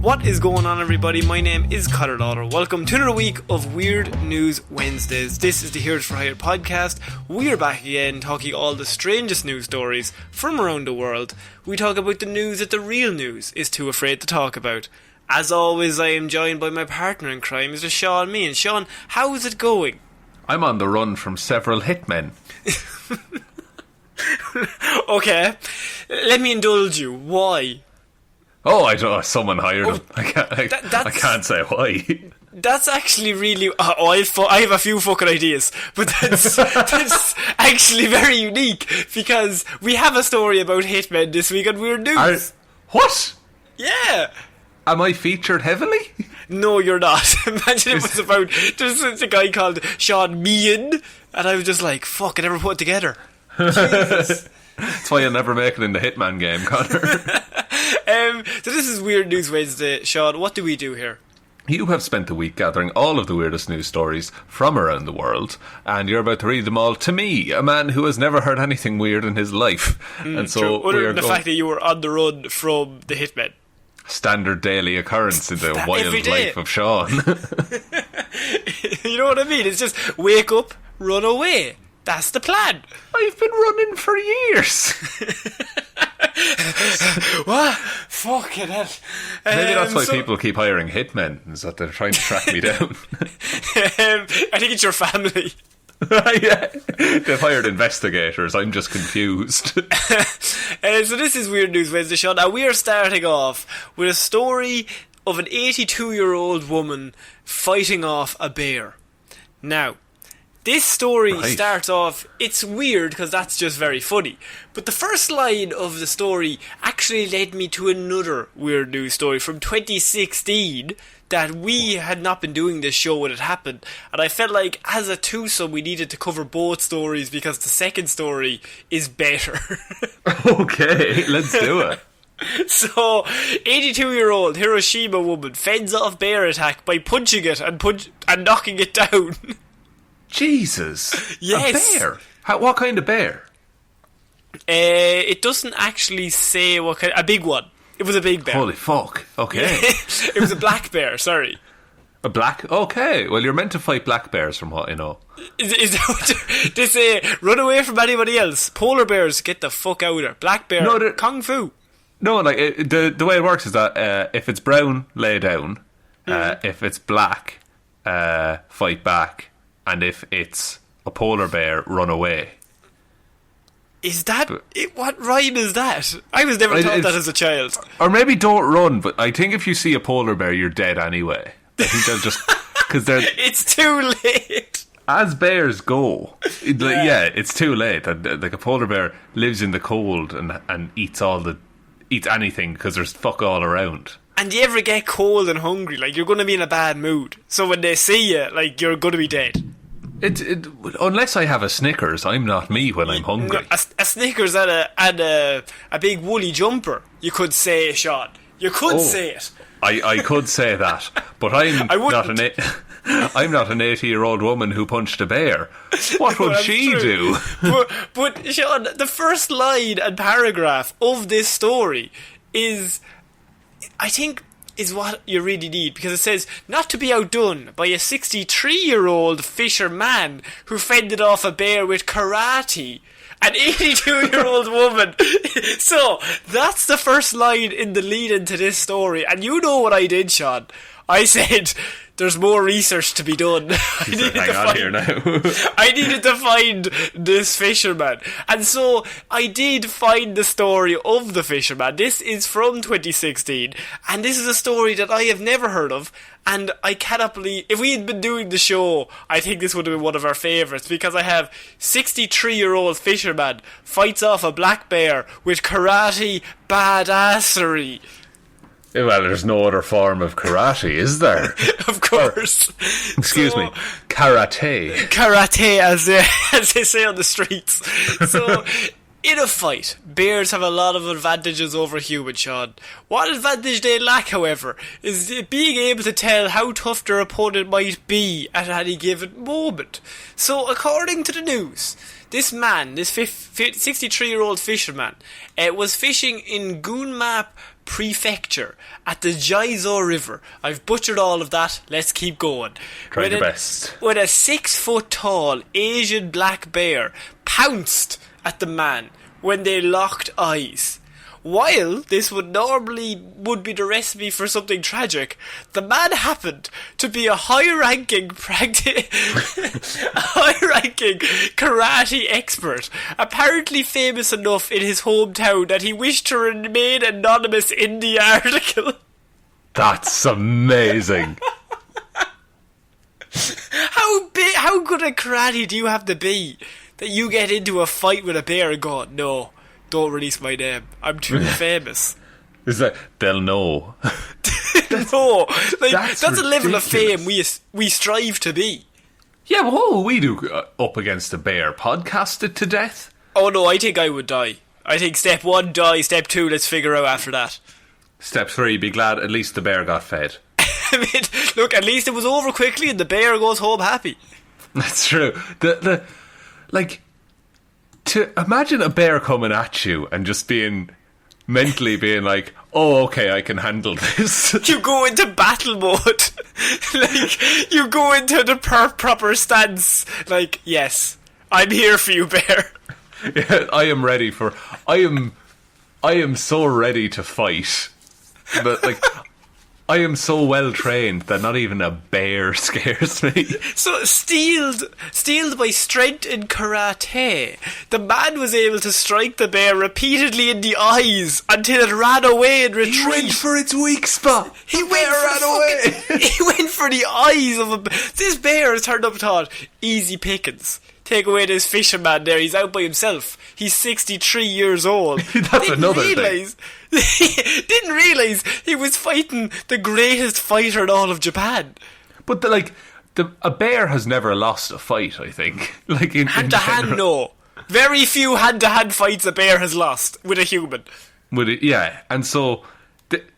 What is going on, everybody? My name is Ciara Lawler. Welcome to another week of Weird News Wednesdays. This is the Heroes for Hire podcast. We're back again talking all the strangest news stories from around the world. We talk about the news that the real news is too afraid to talk about. As always, I am joined by my partner in crime, Mr. Shaun Meehan. Shaun, how is it going? I'm on the run from several hitmen. Okay, let me indulge you. Why? Oh, I don't know. Someone hired him. I can't say why. That's actually really... I have a few fucking ideas, but that's actually very unique, because we have a story about hitmen this week on Weird News. What? Yeah. Am I featured heavily? No, you're not. Imagine it was about... There's a guy called Shaun Meehan, and I was just like, fuck, I never put it together. Jesus. That's why you'll never make it in the Hitman game, Conor. So this is Weird News Wednesday. Shaun, what do we do here? You have spent the week gathering all of the weirdest news stories from around the world, and you're about to read them all to me, a man who has never heard anything weird in his life. And so, true. Other than the fact that you were on the run from the hitmen. Standard daily occurrence in the wild life of Shaun. You know what I mean? It's just wake up, run away. That's the plan. I've been running for years. What? Fucking hell. Maybe that's why people keep hiring hitmen, is that they're trying to track me down. I think it's your family. Yeah, they've hired investigators. I'm just confused. So this is Weird News Wednesday, Shaun. Now we are starting off with a story of an 82-year-old woman fighting off a bear. Now, this story starts off, it's weird because that's just very funny. But the first line of the story actually led me to another weird news story from 2016 that we had not been doing this show when it happened. And I felt like as a twosome we needed to cover both stories because the second story is better. Okay, let's do it. So, 82-year-old Hiroshima woman fends off bear attack by punching it and knocking it down. Jesus. Yes. A bear? What kind of bear? It doesn't actually say what kind. A big one. It was a big bear. Holy fuck. Okay. It was a black bear, sorry. A black? Okay. Well, you're meant to fight black bears from what I know. Is that what they say? Run away from anybody else. Polar bears, get the fuck out of there. Black bear, no, kung fu. No, like the way it works is that if it's brown, lay down. If it's black, fight back. And if it's a polar bear, run away. Is that... what rhyme is that? I was never taught that as a child. Or maybe don't run, but I think if you see a polar bear, you're dead anyway. I think they'll just... Cause they're, it's too late. As bears go, it's too late. Like a polar bear lives in the cold and eats anything because there's fuck all around. And you ever get cold and hungry, like you're going to be in a bad mood. So when they see you, like you're going to be dead. Unless I have a Snickers, I'm not me when I'm hungry. A Snickers and a big woolly jumper, you could say, Shaun. You could say it. I could say that, but I'm not an 80-year-old woman who punched a bear. What would she do? But Shaun, the first line and paragraph of this story is... I think is what you really need, because it says not to be outdone by a 63-year-old fisherman who fended off a bear with karate. An 82-year-old woman. So that's the first line in the lead into this story. And you know what I did, Shaun? I said there's more research to be done. I needed to find this fisherman. And so I did find the story of the fisherman. This is from 2016. And this is a story that I have never heard of. And I cannot believe... If we had been doing the show, I think this would have been one of our favourites. Because I have 63-year-old fisherman fights off a black bear with karate badassery. Well, there's no other form of karate, is there? Of course. Excuse me. Karate. Karate, as they say on the streets. So, in a fight, bears have a lot of advantages over humans, Shaun. What advantage they lack, however, is being able to tell how tough their opponent might be at any given moment. So, according to the news, this man, this 63-year-old fisherman, was fishing in Gunma Prefecture at the Jizo River. I've butchered all of that. Let's keep going. Try your best. When a 6-foot-tall Asian black bear pounced at the man when they locked eyes. While this would be the recipe for something tragic, the man happened to be a high-ranking karate expert, apparently famous enough in his hometown that he wished to remain anonymous in the article. That's amazing. How good at karate do you have to be that you get into a fight with a bear and go, no, don't release my name, I'm too famous? Is that they'll know? No, that's a level of ridiculous. fame we strive to be. Yeah, but what will we do up against a bear? Podcast it to death? Oh no, I think I would die. I think step 1, die. Step 2, let's figure out after that. Step 3, be glad at least the bear got fed. I mean, look, at least it was over quickly and the bear goes home happy. That's true. To imagine a bear coming at you and just mentally being like, oh, okay, I can handle this. You go into battle mode. You go into the proper stance. Yes, I'm here for you, bear. Yeah, I am so ready to fight. But, I am so well trained that not even a bear scares me. So, steeled by strength in karate, the man was able to strike the bear repeatedly in the eyes until it ran away and retreated. He went for its weak spot. He ran away. He went for the eyes of a bear. This bear has turned up and thought, easy pickings. Take away this fisherman there, he's out by himself. He's 63 years old. That's another thing. Didn't realise he was fighting the greatest fighter in all of Japan. But a bear has never lost a fight, I think. Hand to hand, no. Very few hand to hand fights a bear has lost with a human. Yeah, and so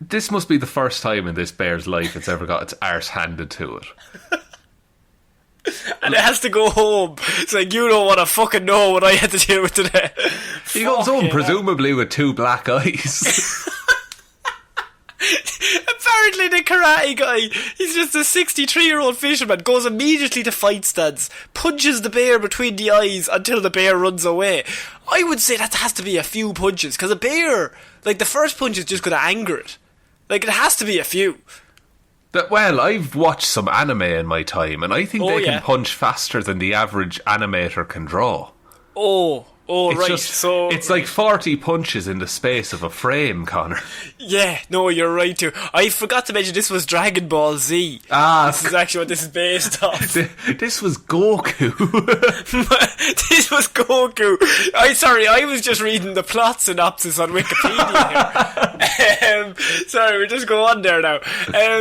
this must be the first time in this bear's life it's ever got its arse handed to it. And it has to go home. It's like, you don't want to fucking know what I had to deal with today. He goes home, presumably with 2 black eyes. Apparently the karate guy, he's just a 63-year-old fisherman, goes immediately to fight stance, punches the bear between the eyes until the bear runs away. I would say that has to be a few punches, because a bear, the first punch is just going to anger it. It has to be a few. Well, I've watched some anime in my time, and I think they yeah. can punch faster than the average animator can draw. It's like 40 punches in the space of a frame, Connor. Yeah, no, you're right too. I forgot to mention this was Dragon Ball Z. This is actually what this is based off. This was Goku. This was Goku. I was just reading the plot synopsis on Wikipedia here. Sorry, we'll just go on there now.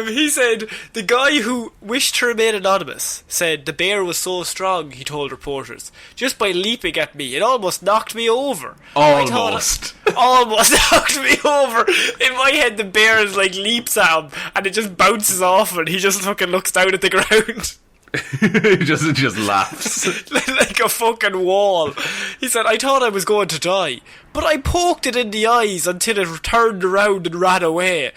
He said, the guy who wished to remain anonymous said the bear was so strong, he told reporters, just by leaping at me, it almost knocked me over. Almost knocked me over. In my head, the bear is leaps at him and it just bounces off and he just fucking looks down at the ground. He just laughs. Like a fucking wall. He said, I thought I was going to die, but I poked it in the eyes until it turned around and ran away.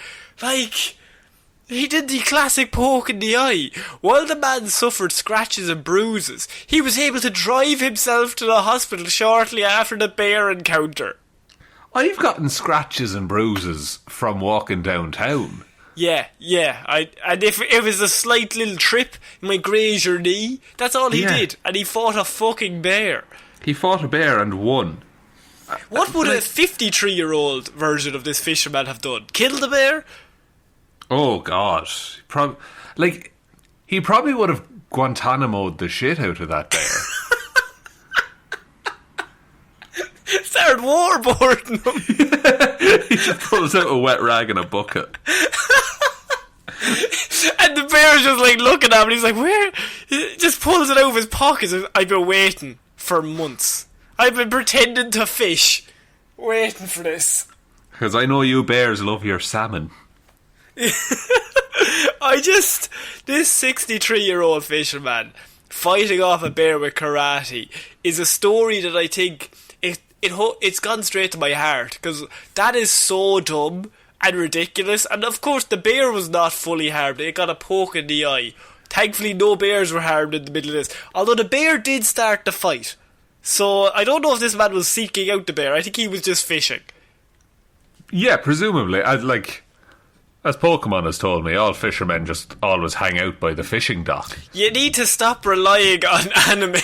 He did the classic poke in the eye. While the man suffered scratches and bruises, he was able to drive himself to the hospital shortly after the bear encounter. I've gotten scratches and bruises from walking downtown. Yeah. And if it was a slight little trip, he might graze your knee. That's all he did. And he fought a fucking bear. He fought a bear and won. What would a 53-year-old version of this fisherman have done? Kill the bear? Oh, God. He probably would have Guantanamo'd the shit out of that bear. Started waterboarding him. He just pulls out a wet rag and a bucket. And the bear's just looking at him and he's like, where? He just pulls it out of his pockets. I've been waiting for months. I've been pretending to fish, waiting for this. Because I know you bears love your salmon. This 63-year-old fisherman, fighting off a bear with karate is a story that I think it's gone straight to my heart, because that is so dumb and ridiculous. And of course the bear was not fully harmed, it got a poke in the eye. Thankfully no bears were harmed in the middle of this, although the bear did start the fight. So I don't know if this man was seeking out the bear. I think he was just fishing. Yeah, presumably. As Pokemon has told me, all fishermen just always hang out by the fishing dock. You need to stop relying on anime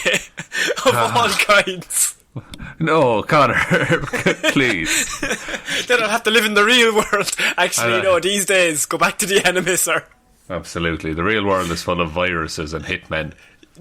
of all kinds. No, Connor, please. They don't have to live in the real world. Actually, no, these days, go back to the anime, sir. Absolutely. The real world is full of viruses and hitmen.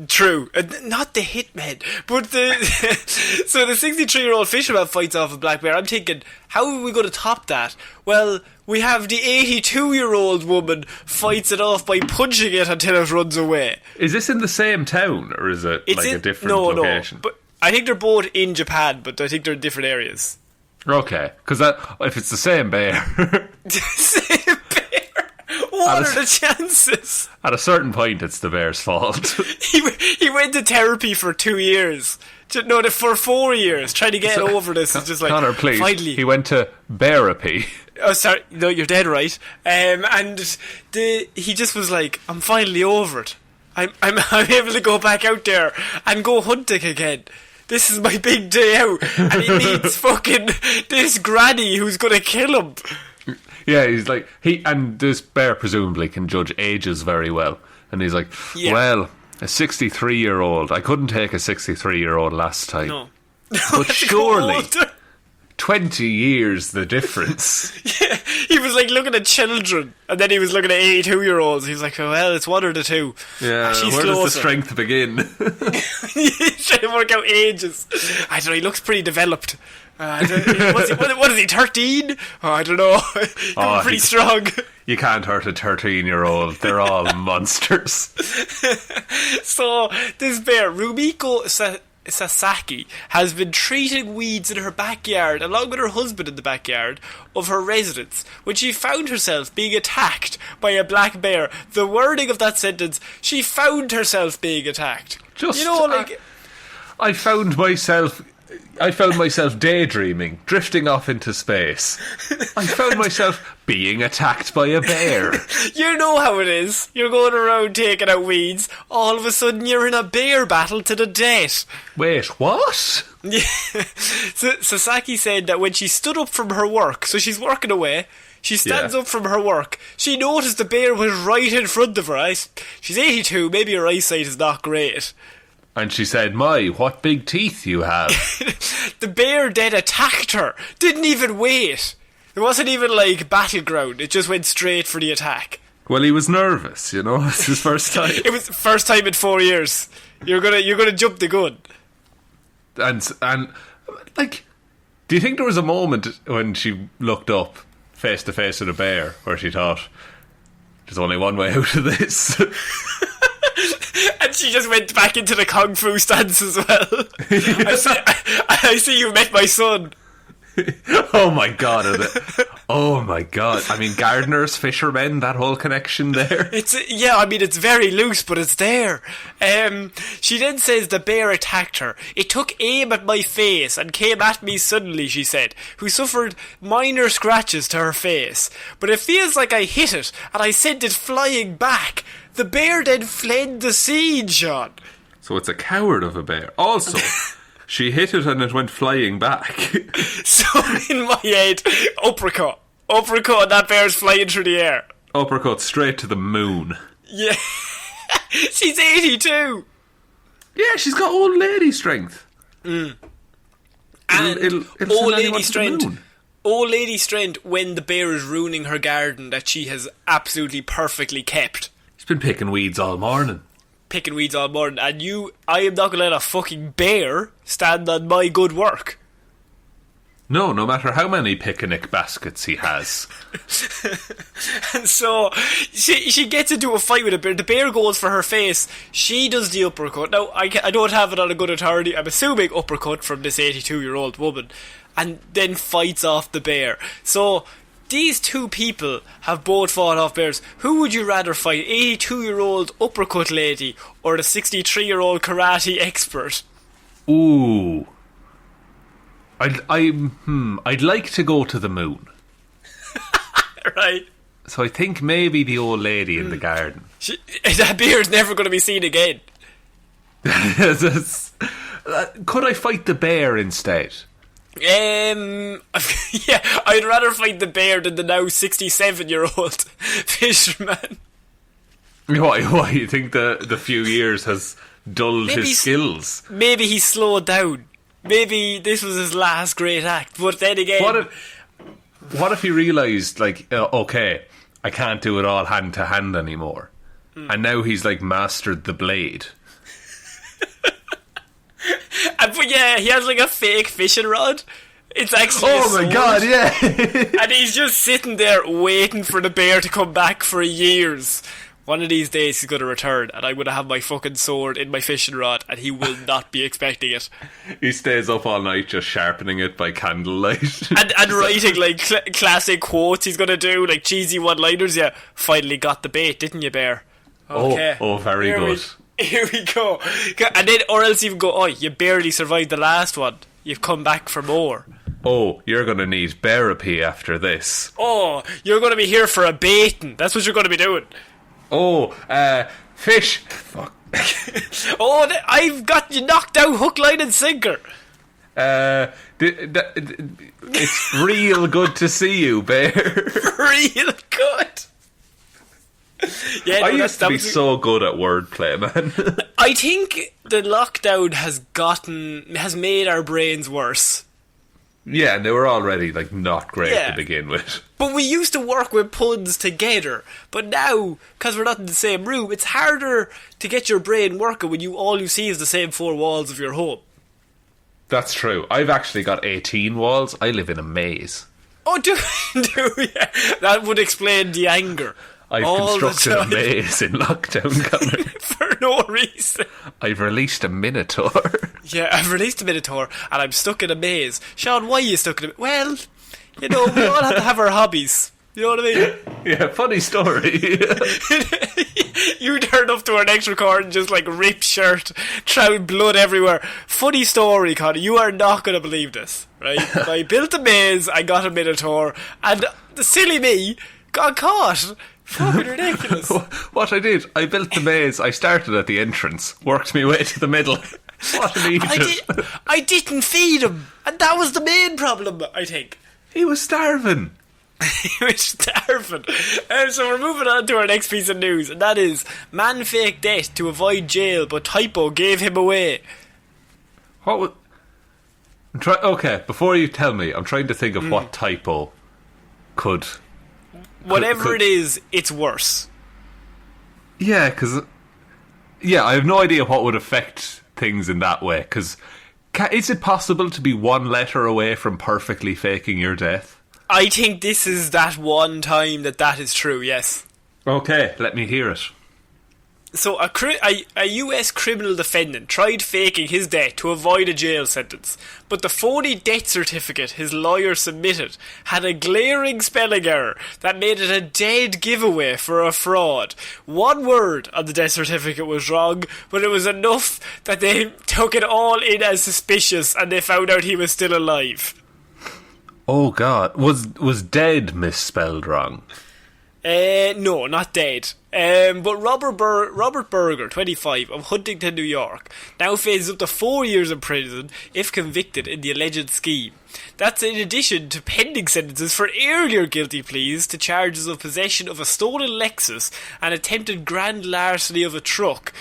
True. Not the hitmen, but so the 63-year-old fisherman fights off a black bear. I'm thinking, how are we going to top that? Well, we have the 82-year-old woman fights it off by punching it until it runs away. Is this in the same town, or is it a different location? No, but I think they're both in Japan, but I think they're in different areas. Okay, because if it's the same bear... Same bear? What are the chances? At a certain point, it's the bear's fault. He went to therapy for 2 years. No, for 4 years, trying to get over this. It's just like, Connor, please. Finally. He went to therapy. Oh, sorry. No, you're dead right. And he just was like, I'm finally over it. I'm able to go back out there and go hunting again. This is my big day out. And he needs fucking this granny who's going to kill him. Yeah, he's like, and this bear presumably can judge ages very well. And he's like, well, a 63-year-old. I couldn't take a 63-year-old last time. No. But surely 20 years the difference. Yeah, he was like looking at children, and then he was looking at 82-year-olds. He was like, oh, well, it's one or the two. Yeah, she's where closer. does the strength begin? He's trying to work out ages. I don't know, he looks pretty developed. What is he, 13? Oh, I don't know. Pretty strong. You can't hurt a 13-year-old. They're all monsters. So, this bear, Rumiko Sasaki, has been treating weeds in her backyard, along with her husband in the backyard of her residence, when she found herself being attacked by a black bear. The wording of that sentence, she found herself being attacked. I found myself daydreaming, drifting off into space. I found myself being attacked by a bear. You know how it is. You're going around taking out weeds. All of a sudden you're in a bear battle to the death. Wait, what? Yeah. So Sasaki said that when she stood up from her work, so she's working away, she stands up from her work, she noticed the bear was right in front of her. She's 82, maybe her eyesight is not great. And she said, my, what big teeth you have. The bear then attacked her. Didn't even wait. It wasn't even like battleground. It just went straight for the attack. Well, he was nervous, you know. It's his first time. It was the first time in 4 years. You're gonna jump the gun. And like, do you think there was a moment when she looked up face to face with a bear where she thought, there's only one way out of this? And she just went back into the kung fu stance as well. I see you met my son. Oh my god. Oh my god. I mean, gardeners, fishermen, that whole connection there. It's very loose, but it's there. She then says the bear attacked her. It took aim at my face and came at me suddenly, she said, who suffered minor scratches to her face. But it feels like I hit it and I sent it flying back. The bear then fled the scene, Sean. So it's a coward of a bear. Also, she hit it and it went flying back. So in my head, uppercut, and that bear's flying through the air. Uppercut straight to the moon. Yeah. She's 82. Yeah, she's got old lady strength. And it'll old lady strength. Old lady strength when the bear is ruining her garden that she has absolutely perfectly kept. She's been picking weeds all morning. And I am not going to let a fucking bear stand on my good work. No matter how many picnic baskets he has. And so she gets into a fight with a bear. The bear goes for her face. She does the uppercut. Now, I don't have it on a good authority. I'm assuming uppercut from this 82-year-old woman. And then fights off the bear. So these two people have both fought off bears. Who would you rather fight? 82-year-old uppercut lady or the 63-year-old karate expert? Ooh. I'd like to go to the moon. Right. So I think maybe the old lady in the garden. That bear's never going to be seen again. Could I fight the bear instead? Yeah, I'd rather fight the bear than the now 67-year-old fisherman. Why? You think the few years has dulled his skills? Maybe he slowed down. Maybe this was his last great act. But then again, what if he realised, like, okay, I can't do it all hand to hand anymore, and now he's like mastered the blade. But yeah, he has like a fake fishing rod. It's actually oh my god, yeah. And he's just sitting there waiting for the bear to come back for years. One of these days he's going to return, and I'm going to have my fucking sword in my fishing rod, and he will not be expecting it. He stays up all night just sharpening it by candlelight. and writing like classic quotes he's going to do, like cheesy one-liners. Yeah, finally got the bait, didn't you, bear? Okay. Oh, very good. Here we go. And then, or else you go, oh, you barely survived the last one. You've come back for more. Oh, you're going to need therapy after this. Oh, you're going to be here for a baiting. That's what you're going to be doing. Oh, fish. Fuck. Oh, I've got you knocked out hook, line and sinker. It's real good to see you, bear. Real good. Yeah, I used to be so good at wordplay, man. I think the lockdown has made our brains worse. Yeah, and they were already like not great to begin with. But we used to work with puns together. But now, because we're not in the same room, it's harder to get your brain working when all you see is the same four walls of your home. That's true. I've actually got 18 walls. I live in a maze. Oh, do you? That would explain the anger. I've constructed a maze in lockdown, Conor. For no reason. I've released a minotaur. Yeah, I've released a minotaur and I'm stuck in a maze. Sean, why are you stuck in a maze? Well, you know, we all have to have our hobbies. You know what I mean? Yeah, funny story. You turned up to our next recording just like ripped shirt, trout blood everywhere. Funny story, Conor. You are not going to believe this, right? I built a maze, I got a minotaur, and the silly me got caught. Fucking ridiculous. What I did, I built the maze, I started at the entrance, worked my way to the middle. What an idiot. I didn't feed him, and that was the main problem, I think. He was starving. He was starving. So we're moving on to our next piece of news, and that is man faked death to avoid jail, but typo gave him away. What would... Okay, before you tell me, I'm trying to think of what typo could... Whatever it is, it's worse. Yeah, because... Yeah, I have no idea what would affect things in that way, because... Is it possible to be one letter away from perfectly faking your death? I think this is that one time that is true, yes. Okay, let me hear it. So a US criminal defendant tried faking his death to avoid a jail sentence, but the phony death certificate his lawyer submitted had a glaring spelling error that made it a dead giveaway for a fraud. One word on the death certificate was wrong, but it was enough that they took it all in as suspicious and they found out he was still alive. Oh God, was dead misspelled wrong? No, not dead. But Robert Berger, 25, of Huntington, New York, now faces up to 4 years in prison if convicted in the alleged scheme. That's in addition to pending sentences for earlier guilty pleas to charges of possession of a stolen Lexus and attempted grand larceny of a truck.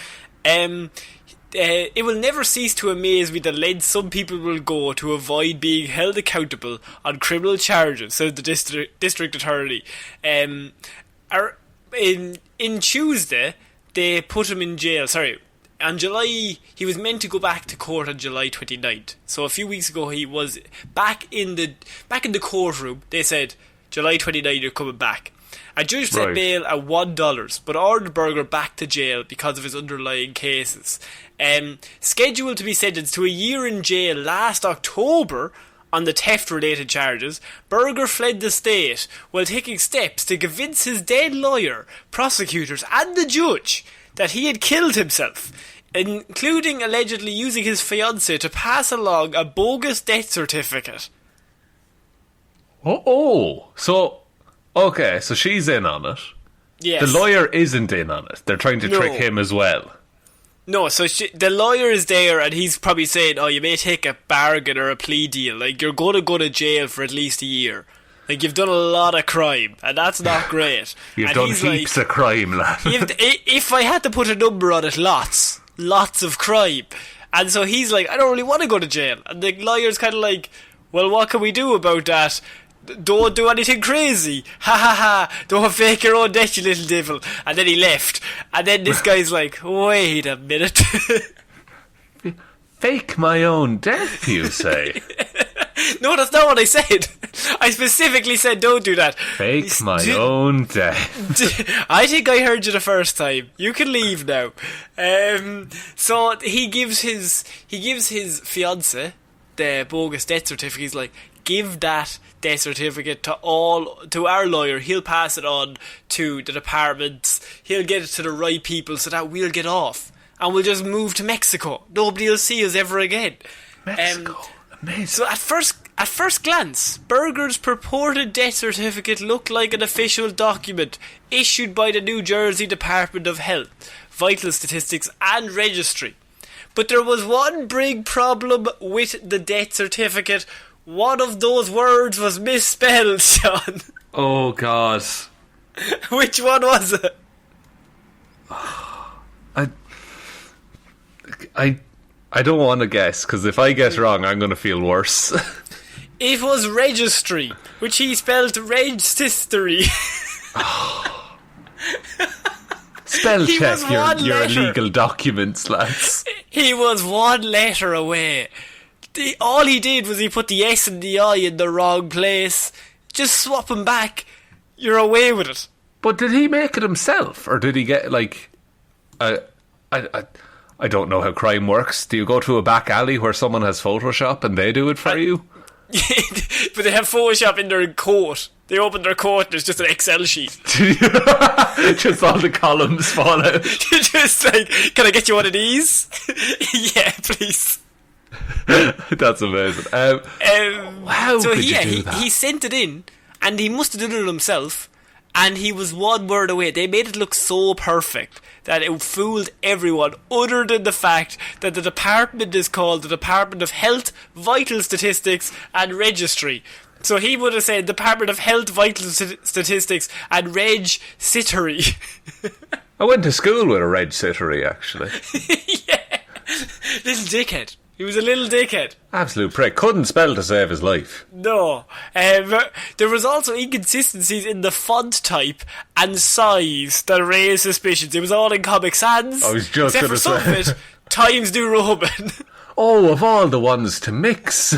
It will never cease to amaze me the lengths some people will go to avoid being held accountable on criminal charges, says the district attorney. In Tuesday, they put him in jail. Sorry, on July, he was meant to go back to court on July 29th. So a few weeks ago, he was back in the courtroom. They said, July 29th, you're coming back. A judge set bail at $1, but ordered Berger back to jail because of his underlying cases. Scheduled to be sentenced to a year in jail last October on the theft-related charges, Berger fled the state while taking steps to convince his dead lawyer, prosecutors and the judge that he had killed himself, including allegedly using his fiancée to pass along a bogus death certificate. So she's in on it. Yes. The lawyer isn't in on it. They're trying to trick him as well. No, so the lawyer is there and he's probably saying, you may take a bargain or a plea deal. Like, you're going to go to jail for at least a year. Like, you've done a lot of crime, and that's not great. You've done heaps of crime, lad. If I had to put a number on it, lots of crime. And so he's like, I don't really want to go to jail. And the lawyer's kind of like, well, what can we do about that? Don't do anything crazy. Ha ha ha. Don't fake your own death, you little devil. And then he left. And then this guy's like, wait a minute. Fake my own death, you say? No, that's not what I said. I specifically said don't do that. Fake my own death. I think I heard you the first time. You can leave now. So he gives his fiancée the bogus death certificate. He's like, give that death certificate to our lawyer. He'll pass it on to the departments. He'll get it to the right people so that we'll get off. And we'll just move to Mexico. Nobody will see us ever again. Mexico. Amazing. So at first glance, Berger's purported death certificate looked like an official document issued by the New Jersey Department of Health, Vital Statistics and Registry. But there was one big problem with the death certificate. One of those words was misspelled, Sean. Oh, God. Which one was it? I don't want to guess, because if I guess wrong, I'm going to feel worse. It was registry, which he spelled registry. Spell check your illegal documents, lads. He was one letter away. All he did was he put the S and the I in the wrong place. Just swap them back. You're away with it. But did he make it himself? Or did he get, like... I don't know how crime works. Do you go to a back alley where someone has Photoshop and they do it for you? But they have Photoshop in their coat. They open their coat and there's just an Excel sheet. Just all the columns fall out. Just like, can I get you one of these? Yeah, please. That's amazing. How so could you do that? He sent it in and he must have done it himself. And he was one word away. They made it look so perfect that it fooled everyone, other than the fact that the department is called the Department of Health, Vital Statistics and Registry. So he would have said Department of Health, Vital Statistics and Reg-Cittery. I went to school with a Reg-Cittery, actually. Yeah. Little dickhead. He was a little dickhead. Absolute prick. Couldn't spell to save his life. No. There was also inconsistencies in the font type and size that raised suspicions. It was all in Comic Sans. I was just going to say. Except for some of it, Times New Roman. Oh, of all the ones to mix.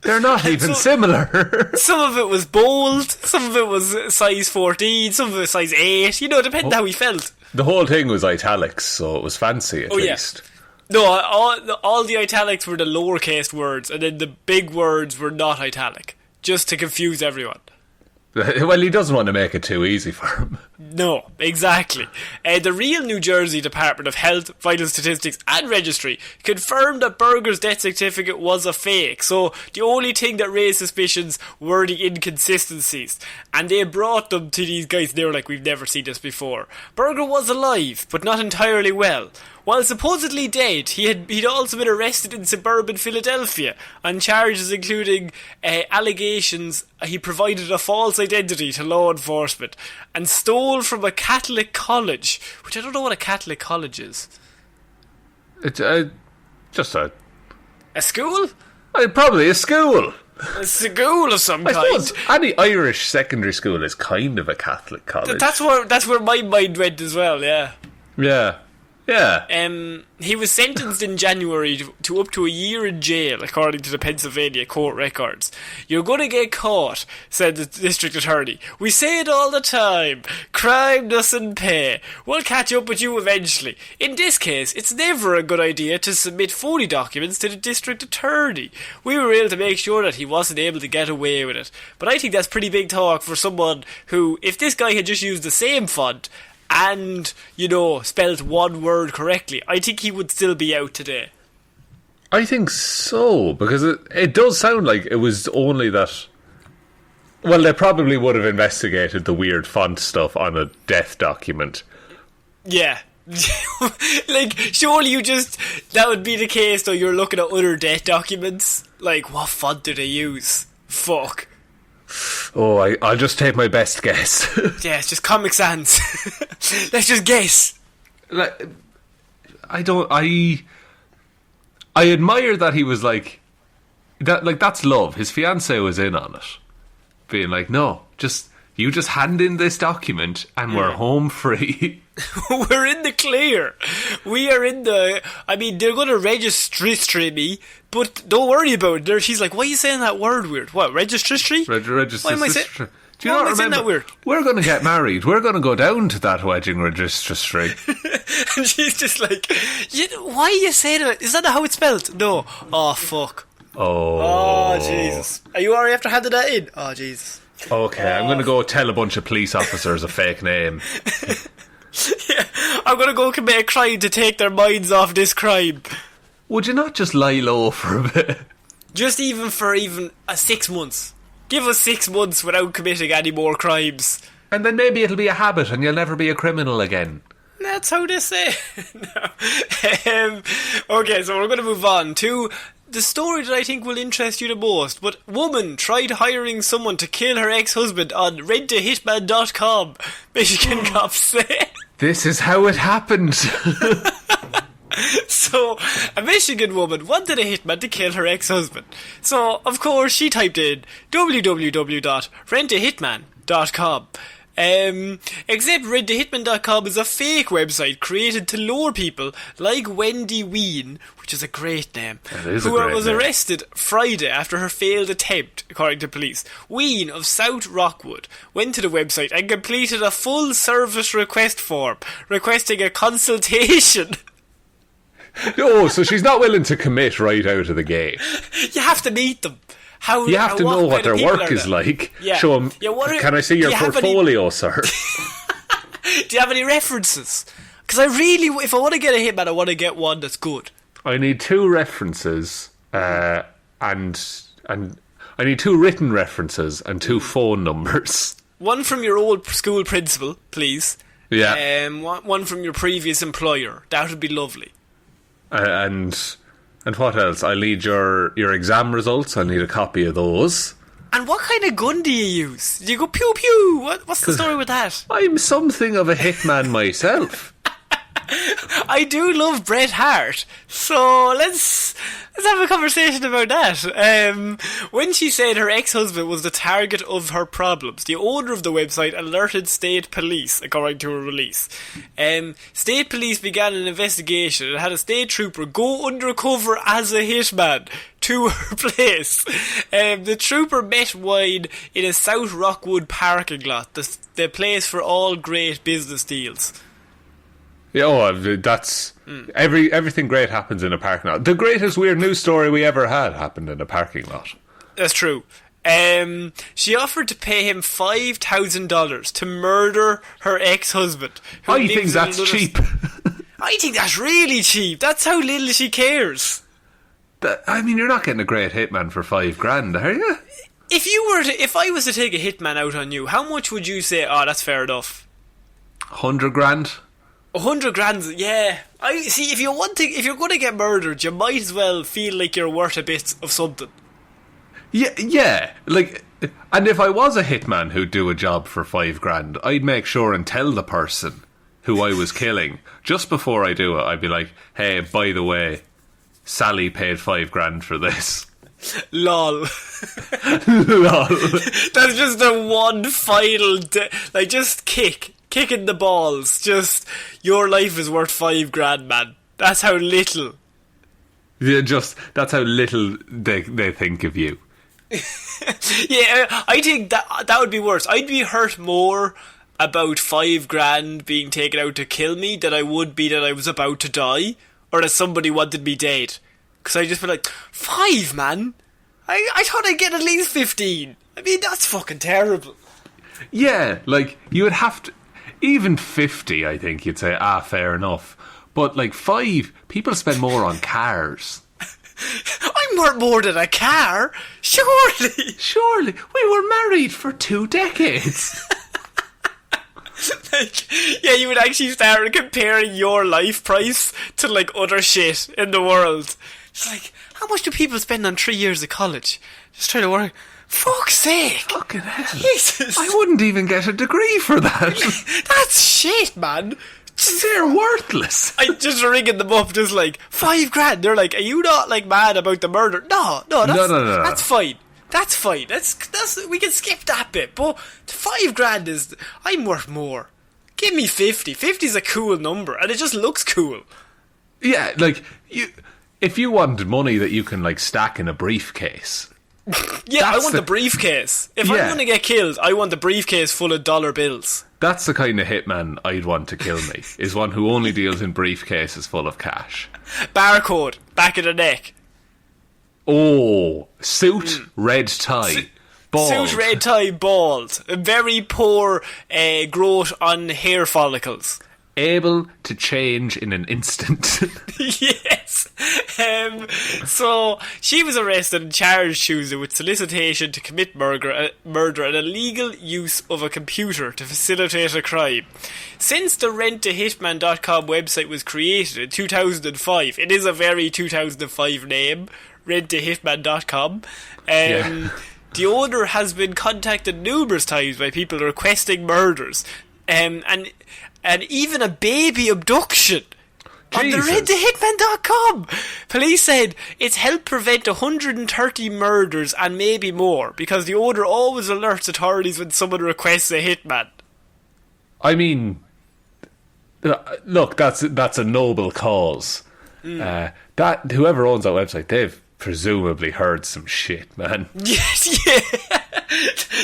They're not even similar. Some of it was bold, some of it was size 14, some of it was size 8. You know, it depended how he felt. The whole thing was italics, so it was fancy at least. Yeah. No, all the italics were the lowercase words, and then the big words were not italic, just to confuse everyone. Well, he doesn't want to make it too easy for him. No, exactly. The real New Jersey Department of Health, Vital Statistics and Registry confirmed that Berger's death certificate was a fake, so the only thing that raised suspicions were the inconsistencies. And they brought them to these guys, they were like, we've never seen this before. Berger was alive, but not entirely well. While supposedly dead, he'd also been arrested in suburban Philadelphia on charges including allegations he provided a false identity to law enforcement and stole from a Catholic college, which I don't know what a Catholic college is. It's just a school? Probably a school. A school of some kind. Suppose any Irish secondary school is kind of a Catholic college. That's where my mind went as well, yeah. Yeah. Yeah. He was sentenced in January to up to a year in jail, according to the Pennsylvania court records. "You're gonna get caught," said the district attorney. "We say it all the time. Crime doesn't pay. We'll catch up with you eventually. In this case, it's never a good idea to submit phony documents to the district attorney. We were able to make sure that he wasn't able to get away with it." But I think that's pretty big talk for someone who, if this guy had just used the same font and, spelled one word correctly, I think he would still be out today. I think so, because it does sound like it was only that... Well, they probably would have investigated the weird font stuff on a death document. Yeah. Like, surely that would be the case, though. You're looking at other death documents. Like, what font do they use? Fuck. Oh, I'll just take my best guess. Yeah, it's just Comic Sans. Let's just guess. Like, I admire that he was like that. Like, that's love. His fiancée was in on it, being like, "No, you just hand in this document and we're home free." We're in the clear. We are in the... I mean, they're going to registry me, but don't worry about it. She's like, "Why are you saying that word weird?" What, registry? Why am I saying... Do you not remember? That weird? We're going to get married. We're going to go down to that wedding registry. And she's just like, "Why are you saying that? Is that how it's spelled?" "No." "Oh, fuck." Oh, Jesus. Are you already after handing that in? Oh, Jesus. Okay, I'm going to go tell a bunch of police officers a fake name. Yeah, I'm going to go commit a crime to take their minds off this crime. Would you not just lie low for a bit? Just for 6 months. Give us 6 months without committing any more crimes. And then maybe it'll be a habit and you'll never be a criminal again. That's how they say. No. Okay, so we're going to move on to the story that I think will interest you the most. But woman tried hiring someone to kill her ex-husband on rentahitman.com. Michigan cops say. This is how it happened. So, a Michigan woman wanted a hitman to kill her ex-husband. So, of course, she typed in www.rentahitman.com. Except rentahitman.com is a fake website created to lure people like Wendy Ween, which is a great name, who was arrested Friday after her failed attempt, according to police. Ween of South Rockwood went to the website and completed a full service request form requesting a consultation. Oh, so she's not willing to commit right out of the gate. You have to meet them. You have to know what their work is like. Yeah. Show them, can I see your portfolio, sir? Do you have any references? Because if I want to get a hitman, I want to get one that's good. I need 2 references, and I need 2 written references and 2 phone numbers. One from your old school principal, please. Yeah. One from your previous employer. That would be lovely. And what else? I need your exam results. I need a copy of those. And what kind of gun do you use? Do you go pew pew? What's the story with that? I'm something of a hitman myself. I do love Bret Hart, so let's have a conversation about that. When she said her ex-husband was the target of her problems, the owner of the website alerted state police, according to a release. State police began an investigation and had a state trooper go undercover as a hitman to her place. The trooper met Wine in a South Rockwood parking lot, the place for all great business deals. Yeah, that's everything great happens in a parking lot. The greatest weird news story we ever had happened in a parking lot. That's true. She offered to pay him $5,000 to murder her ex-husband. I think that's cheap. I think that's really cheap. That's how little she cares. I mean, you're not getting a great hitman for $5,000, are you? If I was to take a hitman out on you, how much would you say? Oh, that's fair enough. $100,000. 100 grand, yeah. I see. If you're going to get murdered, you might as well feel like you're worth a bit of something. Yeah. Like, and if I was a hitman who'd do a job for $5,000, I'd make sure and tell the person who I was killing just before I do it. I'd be like, "Hey, by the way, Sally paid $5,000 for this." Lol. Lol. That's just the one final, just kick. kicking the balls. Just, your life is worth $5,000, man. That's how little. Yeah, that's how little they think of you. Yeah, I think that would be worse. I'd be hurt more about $5,000 being taken out to kill me than I would be that I was about to die, or that somebody wanted me dead. Because I'd just be like, 5, man? I thought I'd get at least 15. I mean, that's fucking terrible. Yeah, like, you would have to... Even 50, I think, you'd say, fair enough. But, like, 5, people spend more on cars. I'm worth more than a car. Surely. We were married for 2 decades. Like, yeah, you would actually start comparing your life price to, like, other shit in the world. It's like, how much do people spend on 3 years of college? Just trying to work. Fuck's sake. Fucking hell. Jesus. I wouldn't even get a degree for that. That's shit, man. They're worthless. I just ringing them up, just like, $5,000. They're like, are you not, like, mad about the murder? No, that's fine. That's fine. That's we can skip that bit. But $5,000 is, I'm worth more. Give me 50. 50 is a cool number, and it just looks cool. Yeah, like, if you wanted money that you can, like, stack in a briefcase. Yeah, I want the briefcase. If I'm going to get killed, I want the briefcase full of dollar bills. That's the kind of hitman I'd want to kill me, is one who only deals in briefcases full of cash. Barcode, back of the neck. Oh, suit, red tie, bald. Suit, red tie, bald. A very poor growth on hair follicles. Able to change in an instant. Yes. So she was arrested and charged Tuesday with solicitation to commit murder and illegal use of a computer to facilitate a crime. Since the renttahitman.com website was created in 2005, it is a very 2005 name, renttahitman.com. The owner has been contacted numerous times by people requesting murders, and even a baby abduction. On the renttahitman.com. Police said it's helped prevent 130 murders and maybe more, because the owner always alerts authorities when someone requests a hitman. I mean, look, that's a noble cause. That whoever owns that website, they've presumably heard some shit, man. Yes, yeah.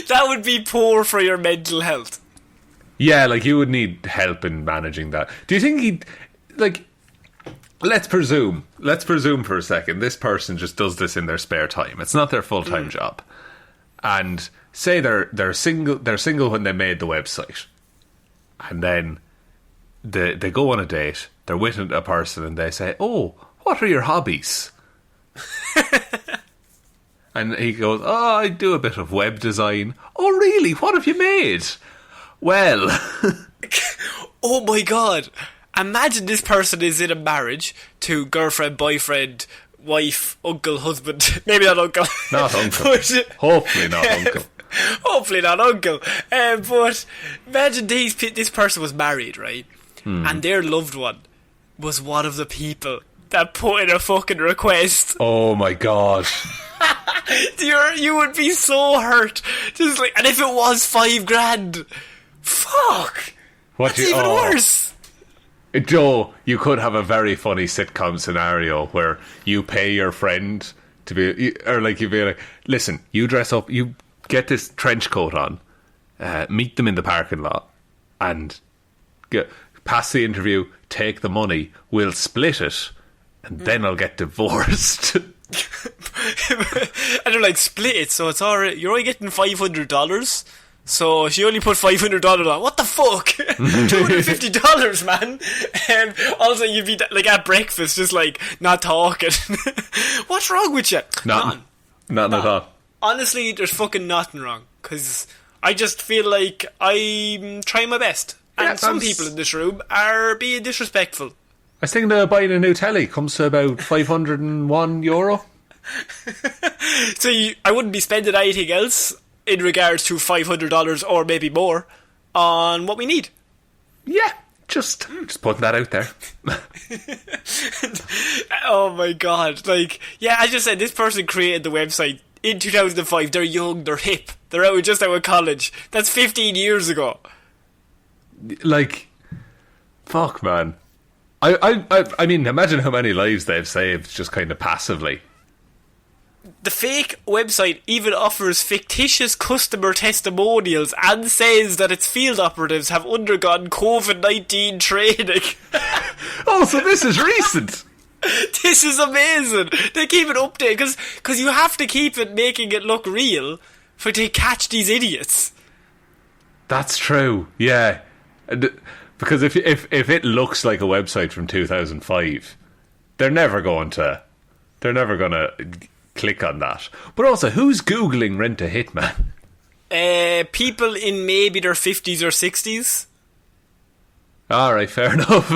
That would be poor for your mental health. Yeah, like, you would need help in managing that. Do you think he'd, like, let's presume for a second this person just does this in their spare time. It's not their full-time job. And say they're single when they made the website. And then they go on a date, they're with a person, and they say, "Oh, what are your hobbies?" And he goes, "Oh, I do a bit of web design." "Oh, really? What have you made?" "Well..." Oh my god. Imagine this person is in a marriage to girlfriend, boyfriend, wife, uncle, husband. Maybe not uncle. Not uncle. Hopefully not uncle. Hopefully not uncle. But imagine this person was married, right? And their loved one was one of the people that put in a fucking request. Oh my god. You would be so hurt. Just like, and if it was $5,000, fuck. That's even worse. Joe, you could have a very funny sitcom scenario where you pay your friend to be, or like you'd be like, "Listen, you dress up, you get this trench coat on, meet them in the parking lot, and pass the interview, take the money, we'll split it, and then I'll get divorced." And they're like, "Split it, so it's alright. You're only getting $500. So she only put $500 on. What the fuck? $250, man." Also, you'd be like at breakfast, just like not talking. What's wrong with you? Nothing at all. Honestly, there's fucking nothing wrong, because I just feel like I'm trying my best, and some people in this room are being disrespectful. I was thinking of buying a new telly. Comes to about €501. So I wouldn't be spending anything else in regards to $500 or maybe more on what we need. Yeah, just putting that out there. Oh my god. Like, yeah, as you said, this person created the website in 2005. They're young, they're hip, they're just out of college. That's 15 years ago. Like, fuck, man. I mean, imagine how many lives they've saved just kind of passively. The fake website even offers fictitious customer testimonials and says that its field operatives have undergone COVID-19 training. Oh, so this is recent. This is amazing. They keep it updated because you have to keep it making it look real to catch these idiots. That's true. Yeah, because if it looks like a website from 2005, they're never going to click on that. But also, who's googling rent a hitman? People in maybe their 50s or 60s. Alright, fair enough.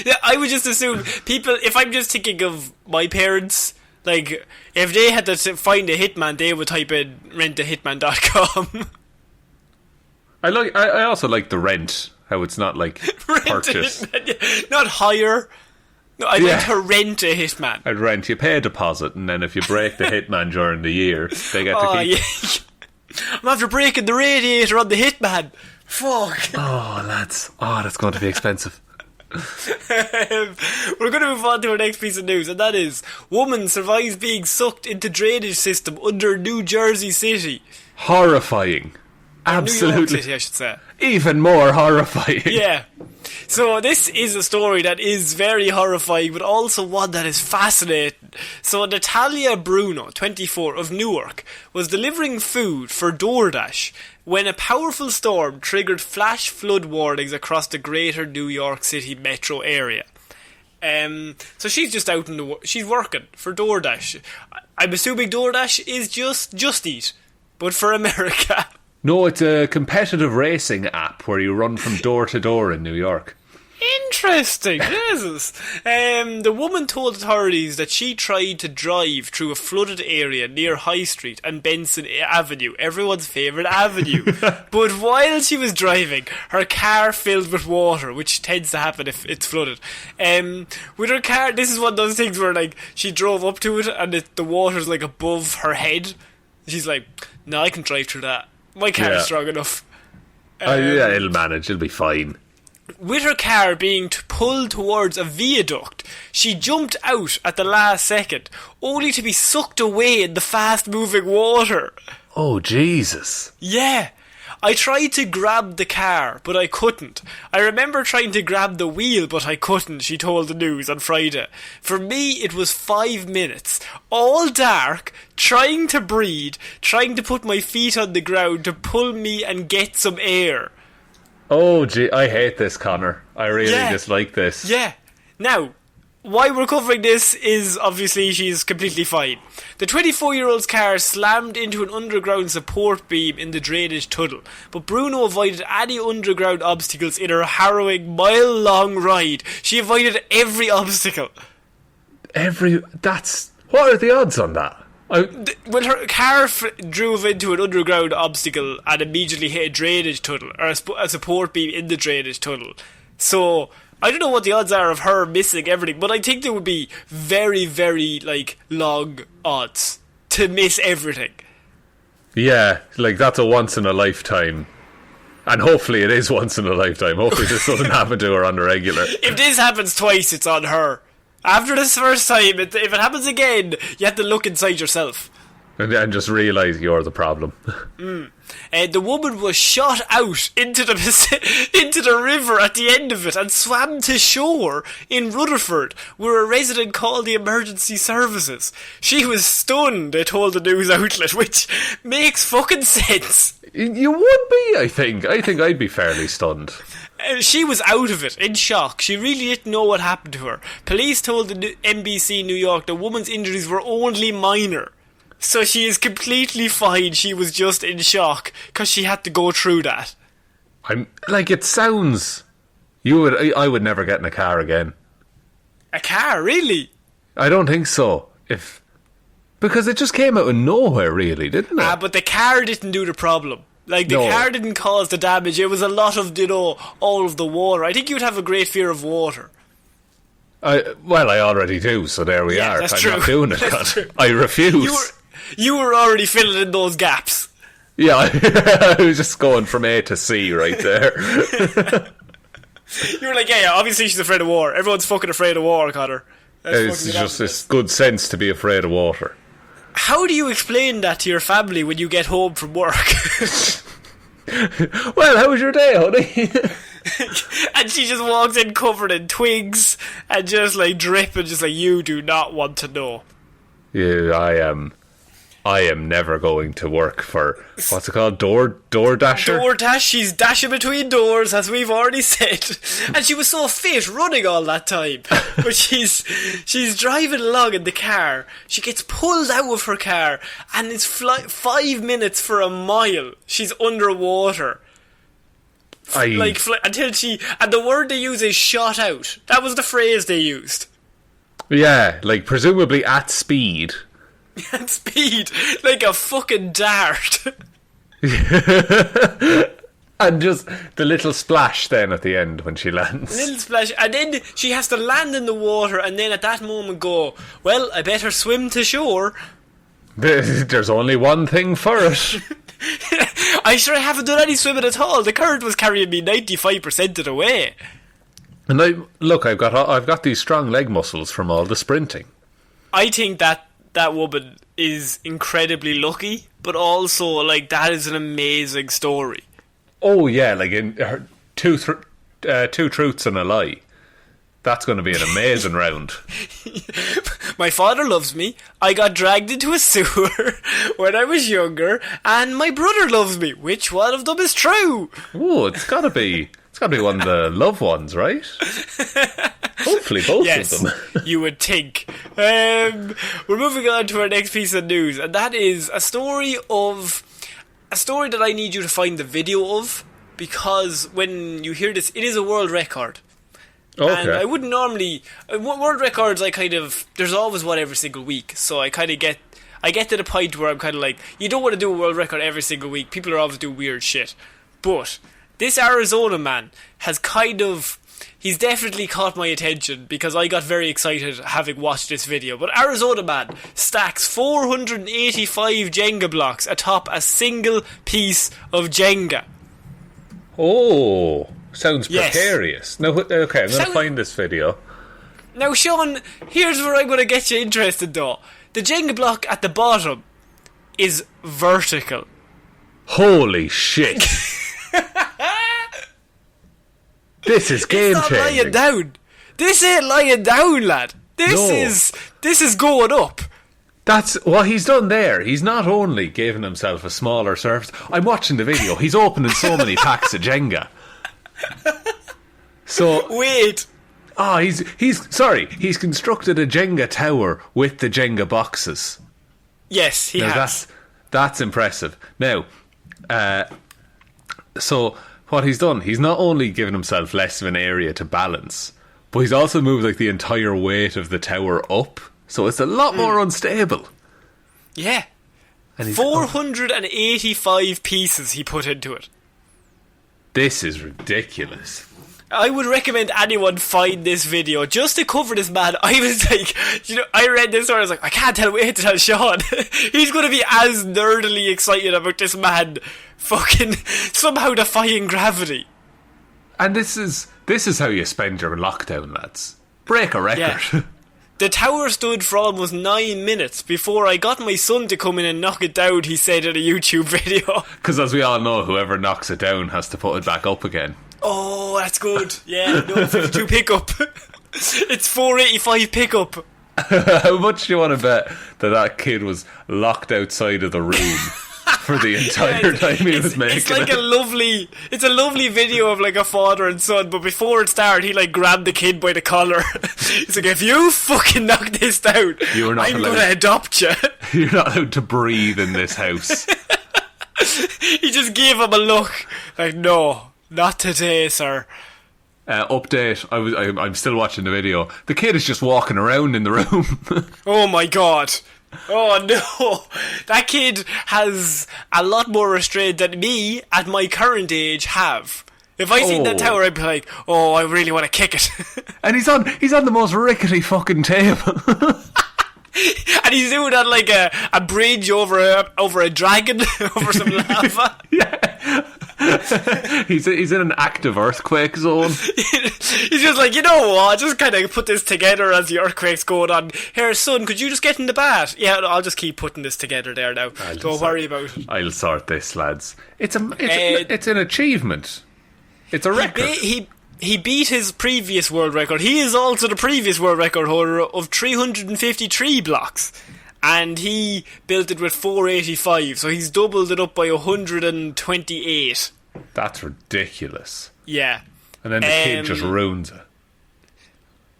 Yeah, I would just assume people, if I'm just thinking of my parents, like, if they had to find a hitman, they would type in rentahitman.com. I also like the rent, how it's not like purchase. Not hire. No, I'd like to rent a hitman. I'd rent. You pay a deposit, and then if you break the hitman during the year, they get to keep it. Yeah. I'm after breaking the radiator on the hitman. Fuck. Oh, lads. Oh, that's going to be expensive. We're going to move on to our next piece of news, and that is: woman survives being sucked into drainage system under New Jersey City. Horrifying. Absolutely. New York City, I should say. Even more horrifying. Yeah. So this is a story that is very horrifying, but also one that is fascinating. So Natalia Bruno, 24, of Newark, was delivering food for DoorDash when a powerful storm triggered flash flood warnings across the greater New York City metro area. So she's just out she's working for DoorDash. I'm assuming DoorDash is just Eat, but for America. No, it's a competitive racing app where you run from door to door in New York. Interesting, Jesus. The woman told authorities that she tried to drive through a flooded area near High Street and Benson Avenue, everyone's favourite avenue. But while she was driving, her car filled with water, which tends to happen if it's flooded. With her car, this is one of those things where, like, she drove up to it and the water's like above her head. She's like, no, I can drive through that. My car is strong enough. Yeah, it'll manage. It'll be fine. With her car being pulled towards a viaduct, she jumped out at the last second, only to be sucked away in the fast-moving water. Oh, Jesus. Yeah. I tried to grab the car, but I couldn't. I remember trying to grab the wheel, but I couldn't, she told the news on Friday. For me, it was 5 minutes, all dark, trying to breathe, trying to put my feet on the ground to pull me and get some air. Oh, gee, I hate this, Connor. I really dislike this. Yeah. Now, why we're covering this is obviously she's completely fine. The 24-year-old's car slammed into an underground support beam in the drainage tunnel, but Bruno avoided any underground obstacles in her harrowing mile-long ride. She avoided every obstacle. What are the odds on that? Well, her car drove into an underground obstacle and immediately hit a drainage tunnel, or a support beam in the drainage tunnel. So I don't know what the odds are of her missing everything, but I think there would be very, very, like, long odds to miss everything. Yeah, like, that's a once in a lifetime. And hopefully it is once in a lifetime. Hopefully this doesn't happen to her on the regular. If this happens twice, it's on her. After this first time, if it happens again, you have to look inside yourself. And just realise you're the problem. The woman was shot out into the river at the end of it and swam to shore in Rutherford, where a resident called the emergency services. She was stunned, they told the news outlet, which makes fucking sense. You would be, I think. I think I'd be fairly stunned. She was out of it, in shock. She really didn't know what happened to her. Police told the NBC New York the woman's injuries were only minor. So she is completely fine. She was just in shock because she had to go through that. It sounds... I would never get in a car again. A car, really? I don't think so. Because it just came out of nowhere, really, didn't it? But the car didn't do the problem. Like, the car didn't cause the damage. It was a lot of, all of the water. I think you'd have a great fear of water. I already do, so there we are. That's I'm true. not doing it. That's true. I refuse. You were already filling in those gaps. Yeah, I was just going from A to C right there. You were like, yeah, obviously she's afraid of water. Everyone's fucking afraid of water, Connor. It's just this good sense to be afraid of water. How do you explain that to your family when you get home from work? Well, how was your day, honey? And she just walks in covered in twigs and just like dripping, just like, you do not want to know. Yeah, I am never going to work for, what's it called, DoorDasher? DoorDash, she's dashing between doors, as we've already said. And she was so fit running all that time. But she's driving along in the car. She gets pulled out of her car, and it's 5 minutes for a mile. She's underwater. Until she... And the word they use is shot out. That was the phrase they used. Yeah, like presumably at speed. At speed, like a fucking dart. And just the little splash then at the end when she lands. Little splash, and then she has to land in the water, and then at that moment go, well, I better swim to shore. There's only one thing for it. I haven't done any swimming at all. The current was carrying me 95% of the way. And I've got these strong leg muscles from all the sprinting. I think that woman is incredibly lucky, but also, like, that is an amazing story. Oh, yeah, like in her two truths and a lie. That's going to be an amazing round. My father loves me, I got dragged into a sewer when I was younger, and my brother loves me. Which one of them is true? Oh, it's got to be one of the love ones, right? Hopefully both of them. You would think. We're moving on to our next piece of news, and that is a story that I need you to find the video of, because when you hear this, it is a world record. Okay. And I wouldn't normally... world records, there's always one every single week, so I kind of get... I get to the point where I'm kind of like, you don't want to do a world record every single week. People are always doing weird shit. But this Arizona man has he's definitely caught my attention because I got very excited having watched this video. But Arizona man stacks 485 Jenga blocks atop a single piece of Jenga. Oh, sounds precarious. No, okay, I'm going to find this video. Now, Sean, here's where I'm going to get you interested, though. The Jenga block at the bottom is vertical. Holy shit. This is game changing. It's not lying down. This ain't lying down, lad. This is going up. That's what he's done there. He's not only given himself a smaller surface. I'm watching the video. He's opening so many packs of Jenga. So wait. He's constructed a Jenga tower with the Jenga boxes. Yes, he has. That's impressive. Now, so what he's done, he's not only given himself less of an area to balance, but he's also moved like the entire weight of the tower up, so it's a lot more unstable. Yeah. And 485 pieces he put into it. This is ridiculous. I would recommend anyone find this video just to cover this man. I was like, I read this story, I was like, I can't wait to tell Sean. He's going to be as nerdily excited about this man fucking somehow defying gravity. And this is how you spend your lockdown, lads. Break a record. Yeah. The tower stood for almost 9 minutes before I got my son to come in and knock it down, he said in a YouTube video. Because as we all know, whoever knocks it down has to put it back up again. Oh, that's good. Yeah, no 52 pickup. It's 485 pickup. How much do you want to bet that kid was locked outside of the room for the entire time he was making it's like it? It's a lovely video of like a father and son, but before it started, he like grabbed the kid by the collar. He's like, if you fucking knock this down, I'm going to adopt you. You're not allowed to breathe in this house. He just gave him a look like, no, not today, sir. Update, I'm still watching the video. The kid is just walking around in the room. Oh my god. Oh no. That kid has a lot more restraint than me at my current age have. If I seen that tower, I'd be like, oh, I really want to kick it. And he's on the most rickety fucking table. And he's doing that like a bridge over a dragon, over some lava. He's in an active earthquake zone. He's just like, you know what, just kind of put this together as the earthquake's going on. Here, son, could you just get in the bath? Yeah, I'll just keep putting this together there now. Don't worry about it. I'll sort this, lads. It's an achievement. It's a record. He beat his previous world record. He is also the previous world record holder of 353 blocks. And he built it with 485, so he's doubled it up by 128. That's ridiculous. Yeah. And then the kid just ruins it.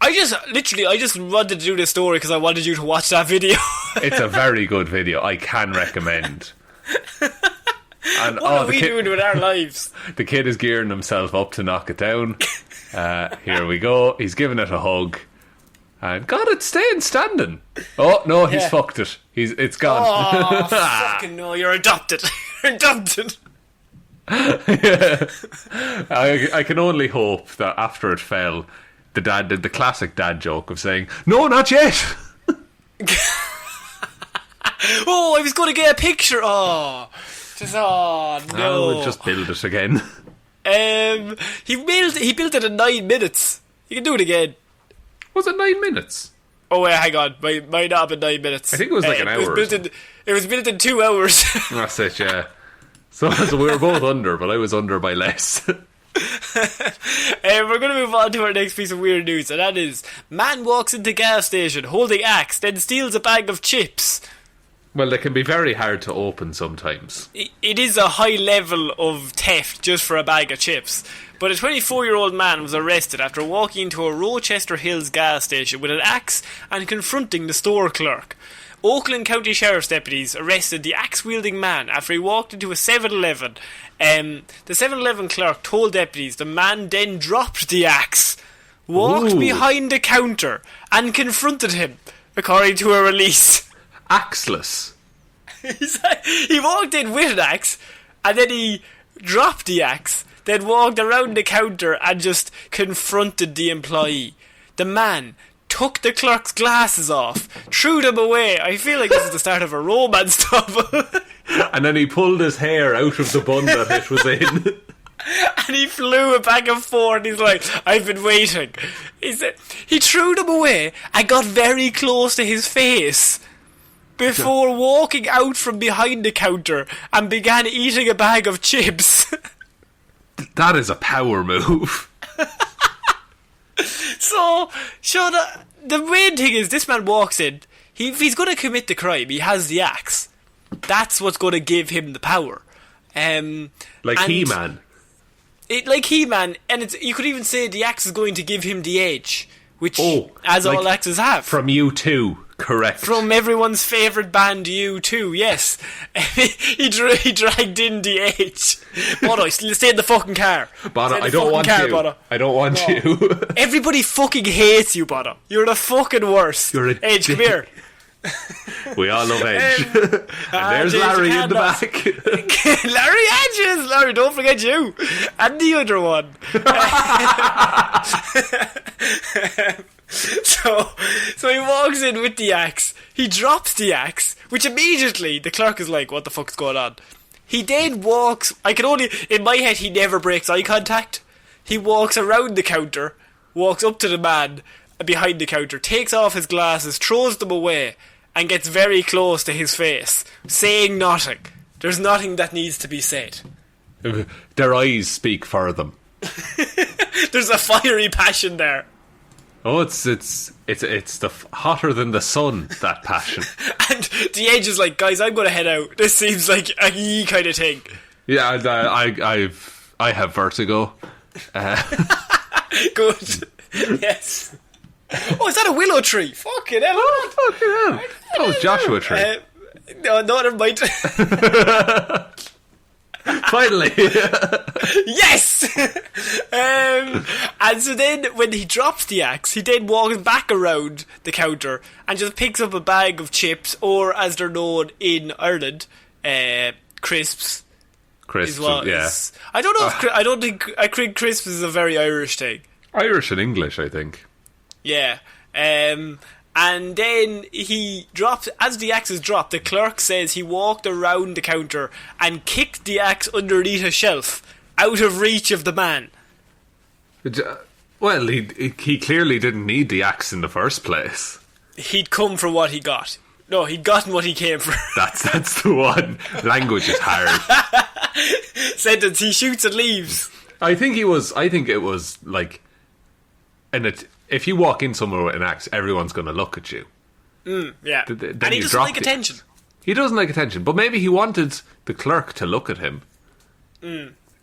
I just wanted to do this story because I wanted you to watch that video. It's a very good video. I can recommend. And, what are we doing with our lives? The kid is gearing himself up to knock it down. Here we go. He's giving it a hug. And God, it's staying standing. Oh no, he's fucked it. It's gone. Oh, fucking no! You're adopted. You're adopted. Yeah. I can only hope that after it fell, the dad did the classic dad joke of saying, "No, not yet." Oh, I was going to get a picture. Oh no! We'll just build it again. He built it in 9 minutes. You can do it again. Was it 9 minutes? Oh wait, hang on. Might not have been 9 minutes. I think it was like an hour. It was built in 2 hours. That's it, yeah. So we were both under, but I was under by less. We're going to move on to our next piece of weird news, and that is: man walks into gas station holding axe, then steals a bag of chips. Well, they can be very hard to open sometimes. It is a high level of theft just for a bag of chips. But a 24-year-old man was arrested after walking into a Rochester Hills gas station with an axe and confronting the store clerk. Oakland County Sheriff's deputies arrested the axe-wielding man after he walked into a 7-Eleven. The 7-Eleven clerk told deputies the man then dropped the axe, walked behind the counter and confronted him, according to a release. Axeless. He walked in with an axe and then he dropped the axe, then walked around the counter and just confronted the employee. The man took the clerk's glasses off, threw them away. I feel like this is the start of a romance novel. And then he pulled his hair out of the bun that it was in. And he flew it back and forth. He's like, I've been waiting. He threw them away and got very close to his face before walking out from behind the counter and began eating a bag of chips. That is a power move. So, the main thing is, this man walks in. If he's going to commit the crime, he has the axe. That's what's going to give him the power. Like He-Man. Like He-Man, and you could even say the axe is going to give him the edge, which, as like all axes have. From U2, correct. From everyone's favourite band, U2, yes. he dragged in the edge. Bono, stay in the fucking car. Bono, I don't want you. Bono. I don't want you. Everybody fucking hates you, Bono. You're the fucking worst. You're a Edge, come here. We all love Edge. And there's Larry in the back. Larry Edges! Larry, don't forget you. And the other one. So he walks in with the axe. He drops the axe, which immediately the clerk is like, what the fuck's going on? He then walks, in my head, he never breaks eye contact. He walks around the counter, walks up to the man behind the counter, takes off his glasses, throws them away, and gets very close to his face, saying nothing. There's nothing that needs to be said. Their eyes speak for them. There's a fiery passion there. Oh, it's the hotter than the sun, that passion. And the Edge is like, guys, I'm going to head out. This seems like a ye kind of thing. Yeah, I have vertigo. Good. Yes. Oh, is that a willow tree? Fucking hell. Oh, fucking hell. That was Joshua tree. No, never mind. Finally. Yes. And so then when he drops the axe, he then walks back around the counter and just picks up a bag of chips, or as they're known in Ireland, crisps. Crisps, yeah. I don't think crisps is a very Irish thing. Irish and English, I think. Yeah. And And then he dropped, as the axe is dropped, the clerk says he walked around the counter and kicked the axe underneath a shelf, out of reach of the man. Well, he clearly didn't need the axe in the first place. He'd come for what he got. No, he'd gotten what he came for. That's the one. Language is hard. Sentence, he shoots and leaves. I think it was like, if you walk in somewhere with an axe, everyone's going to look at you. Yeah. Then and he doesn't like attention. He doesn't like attention, but maybe he wanted the clerk to look at him.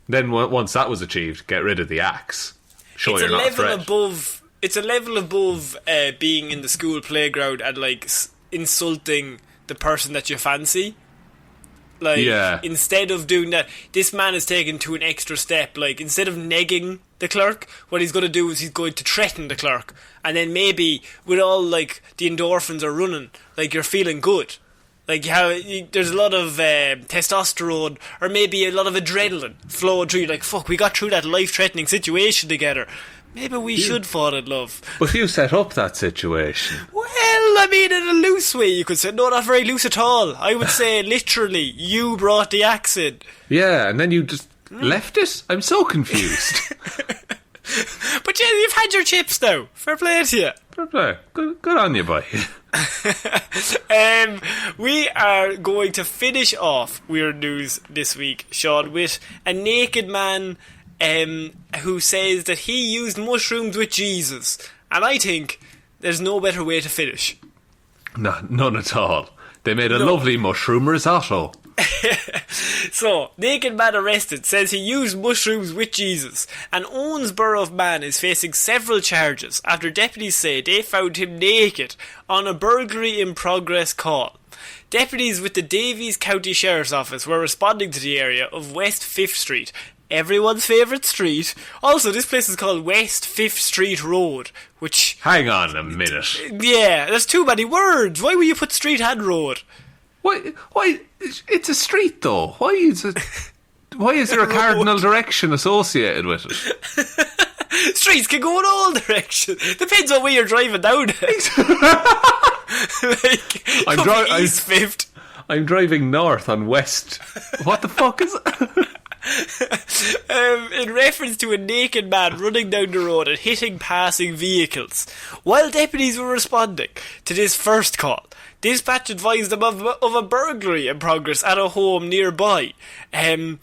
Then once that was achieved, get rid of the axe. Show you're not a threat. It's a level above being in the school playground and like insulting the person that you fancy. Like, instead of doing that, this man is taken to an extra step. Like, instead of negging the clerk, what he's going to do is he's going to threaten the clerk. And then maybe, with all, like, the endorphins are running, like, you're feeling good. Like, there's a lot of testosterone, or maybe a lot of adrenaline flowing through you. Like, fuck, we got through that life-threatening situation together. Maybe we should fall in love. But you set up that situation. Well, I mean, in a loose way, you could say. No, not very loose at all. I would say, literally, you brought the axe in. Yeah, and then you just left it? I'm so confused. But yeah, you've had your chips now. Fair play to you. Fair play. Good on you, boy. We are going to finish off Weird News this week, Sean, with a naked man who says that he used mushrooms with Jesus. And I think there's no better way to finish. No, none at all. They made a lovely mushroom risotto. So, naked man arrested says he used mushrooms with Jesus. An Owensboro man is facing several charges after deputies say they found him naked on a burglary in progress call. Deputies with the Davies County Sheriff's Office were responding to the area of West 5th Street, everyone's favourite street. Also, this place is called West 5th Street Road, which... Hang on a minute. Yeah, there's too many words. Why would you put street and road? Why? It's a street, though. Why is there a cardinal direction associated with it? Streets can go in all directions. Depends on where you're driving down. East 5th. I'm driving north on West. What the fuck is it? In reference to a naked man running down the road and hitting passing vehicles. While deputies were responding to this first call, dispatch advised them of a burglary in progress at a home nearby. When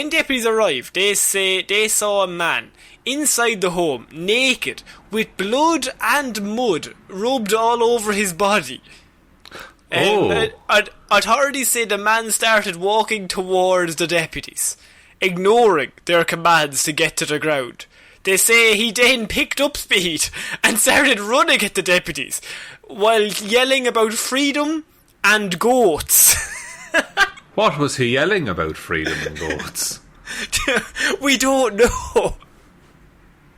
deputies arrived, they say they saw a man inside the home, naked, with blood and mud rubbed all over his body. Authorities say the man started walking towards the deputies, ignoring their commands to get to the ground. They say he then picked up speed and started running at the deputies while yelling about freedom and goats. What was he yelling about, freedom and goats? We don't know.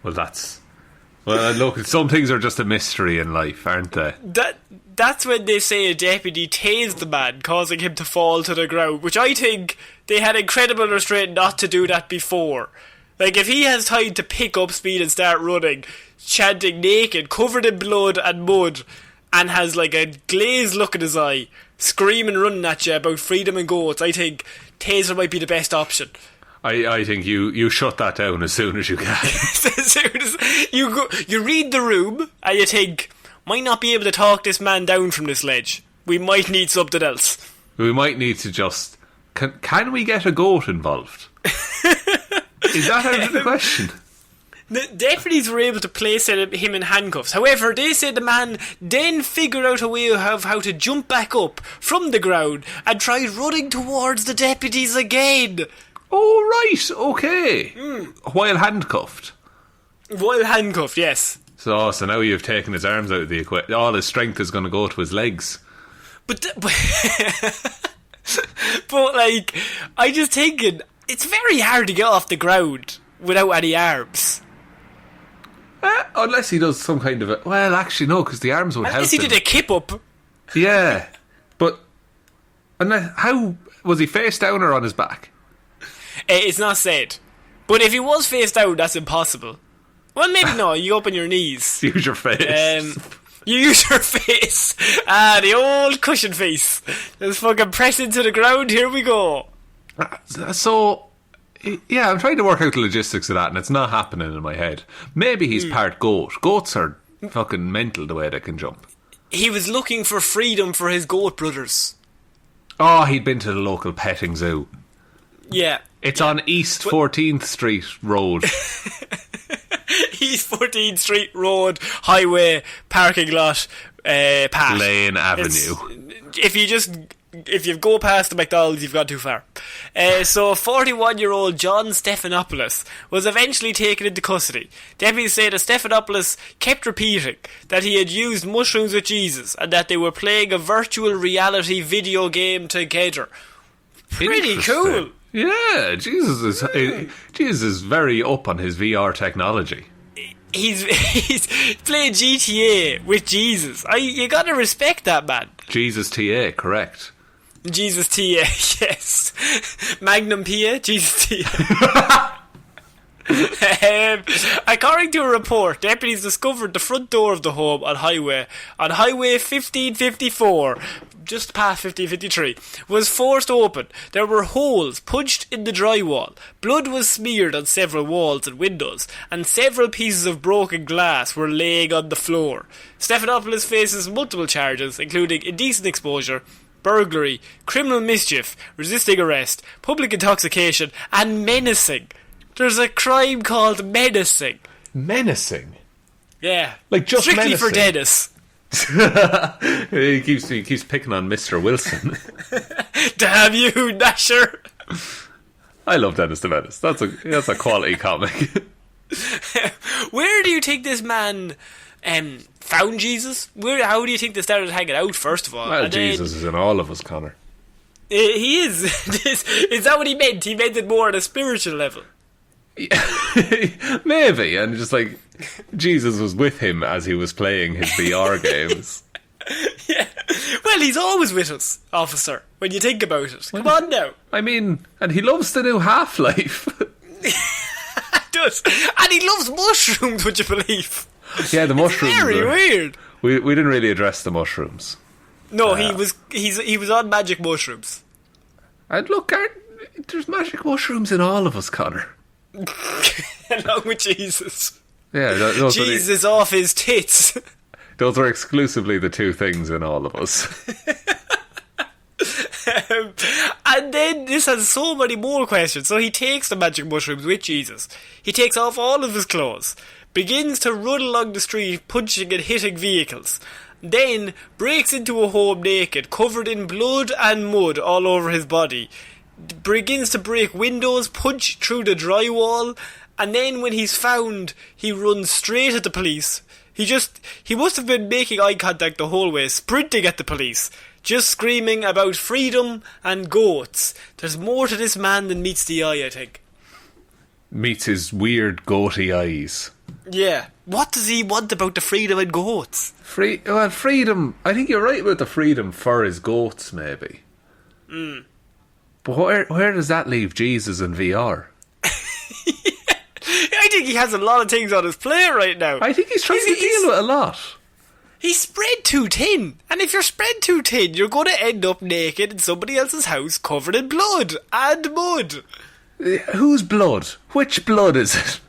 Well, look, some things are just a mystery in life, aren't they? That's when they say a deputy tased the man, causing him to fall to the ground, which I think they had incredible restraint not to do that before. Like, if he has time to pick up speed and start running, chanting naked, covered in blood and mud, and has like a glazed look in his eye, screaming, running at you about freedom and goats, I think taser might be the best option. I think you shut that down as soon as you can. As soon as you read the room and you think, might not be able to talk this man down from this ledge. We might need something else. We might need to just... Can we get a goat involved? Is that out of the question? The deputies were able to place him in handcuffs. However, they said the man then figured out a way of how to jump back up from the ground and tried running towards the deputies again. Oh, right, okay. While handcuffed. While handcuffed, yes. So now you've taken his arms out of the equation. All his strength is going to go to his legs. But like, I just thinking, it's very hard to get off the ground without any arms. Unless he does some kind of a... Well, actually, no, because the arms would help him. Unless he did a kip-up. Yeah, but... How... Was he face down or on his back? It's not said. But if he was face down, that's impossible. Well, maybe no, you open your knees. Use your face. You use your face. The old cushion face. Just fucking press into the ground, here we go. So, yeah, I'm trying to work out the logistics of that, and it's not happening in my head. Maybe he's part goat. Goats are fucking mental the way they can jump. He was looking for freedom for his goat brothers. Oh, he'd been to the local petting zoo. Yeah. It's on East 14th Street Road. East 14th Street Road, highway, parking lot, path. Lane Avenue. If you go past the McDonald's, you've gone too far. So 41-year-old John Stephanopoulos was eventually taken into custody. Deputies say that Stephanopoulos kept repeating that he had used mushrooms with Jesus and that they were playing a virtual reality video game together. Pretty cool. Yeah, Jesus is very up on his VR technology. He's playing GTA with Jesus. You gotta respect that, man. Jesus TA, correct. Jesus TA, yes. Magnum PA, Jesus TA. According to a report, deputies discovered the front door of the home on Highway 1554, just past 1553, was forced open. There were holes punched in the drywall. Blood was smeared on several walls and windows, and several pieces of broken glass were laying on the floor. Stephanopoulos faces multiple charges, including indecent exposure, burglary, criminal mischief, resisting arrest, public intoxication, and menacing. There's a crime called menacing. Menacing? Yeah. Like just strictly menacing? For Dennis. he keeps picking on Mr. Wilson. Damn you, Nasher. I love Dennis the Menace. That's a quality comic. Where do you think this man found Jesus? How do you think they started hanging out, first of all? Well, Jesus is in all of us, Connor. He is. Is that what he meant? He meant it more on a spiritual level. Maybe, and just like Jesus was with him as he was playing his VR games. Yeah. Well, he's always with us, officer, when you think about it. Come on now. I mean, and he loves the new Half-Life. Does. And he loves mushrooms, would you believe? Yeah, the mushrooms. It's very weird. We didn't really address the mushrooms. No, he was on magic mushrooms. And look, there's magic mushrooms in all of us, Connor. Along with Jesus. Yeah, those Jesus off his tits. Those are exclusively the two things in all of us. And then this has so many more questions. So he takes the magic mushrooms with Jesus. He takes off all of his clothes, begins to run along the street, punching and hitting vehicles. Then breaks into a home naked, covered in blood and mud all over his body. Begins to break windows, punch through the drywall, and then when he's found, he runs straight at the police. He must have been making eye contact the whole way, sprinting at the police, just screaming about freedom and goats. There's more to this man than meets the eye, I think. Meets his weird goatee eyes. Yeah. What does he want about the freedom and goats? Freedom. I think you're right about the freedom for his goats, maybe. But where does that leave Jesus in VR? I think he has a lot of things on his plate right now. I think he's trying to deal with a lot. He's spread too thin. And if you're spread too thin, you're going to end up naked in somebody else's house covered in blood and mud. Whose blood? Which blood is it?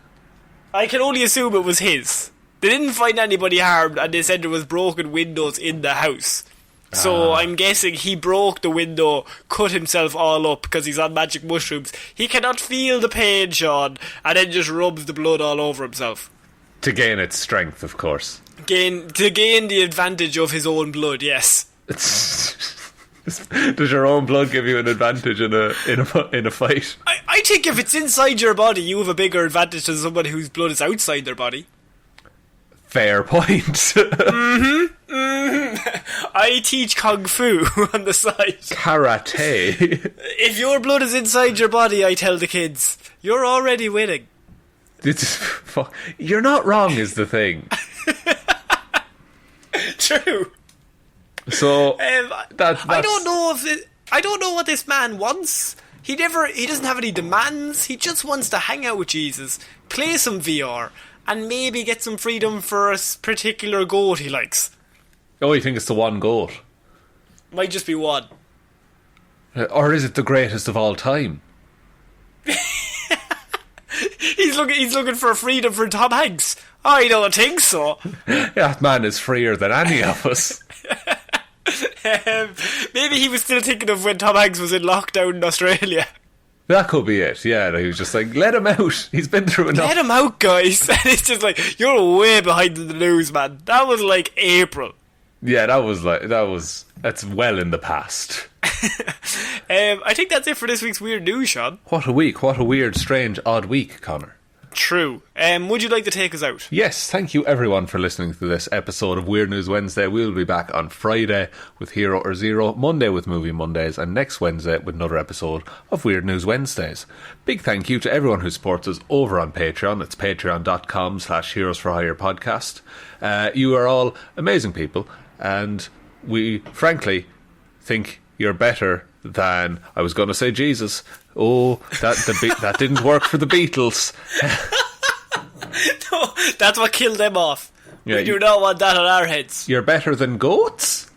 I can only assume it was his. They didn't find anybody harmed, and they said there was broken windows in the house. So I'm guessing he broke the window, cut himself all up because he's on magic mushrooms. He cannot feel the pain, Sean, and then just rubs the blood all over himself. To gain its strength, of course. To gain the advantage of his own blood, yes. Does your own blood give you an advantage in a fight? I think if it's inside your body, you have a bigger advantage than somebody whose blood is outside their body. Fair point. I teach Kung Fu on the side. Karate. If your blood is inside your body, I tell the kids, you're already winning. You're not wrong is the thing. True. So I don't know what this man wants. He doesn't have any demands. He just wants to hang out with Jesus, play some VR, and maybe get some freedom for a particular goat he likes. Oh, you think it's the one goat? Might just be one. Or is it the greatest of all time? He's looking for freedom for Tom Hanks. I don't think so. That man is freer than any of us. Maybe he was still thinking of when Tom Hanks was in lockdown in Australia. That could be it, yeah. He was just like, let him out. He's been through enough. Let him out, guys. And it's just like, you're way behind in the news, man. That was like April. Yeah, that's well in the past. I think that's it for this week's Weird News, Sean. What a week. What a weird, strange, odd week, Connor. True. Would you like to take us out? Yes, thank you everyone for listening to this episode of Weird News Wednesday. We'll be back on Friday with Hero or Zero, Monday with Movie Mondays, and next Wednesday with another episode of Weird News Wednesdays. Big thank you to everyone who supports us over on Patreon. It's patreon.com/Heroes for Hire podcast. You are all amazing people, and we frankly think you're better than, I was going to say Jesus. Oh, that didn't work for the Beatles. No, that's what killed them off. Yeah, we do not want that on our heads. You're better than goats?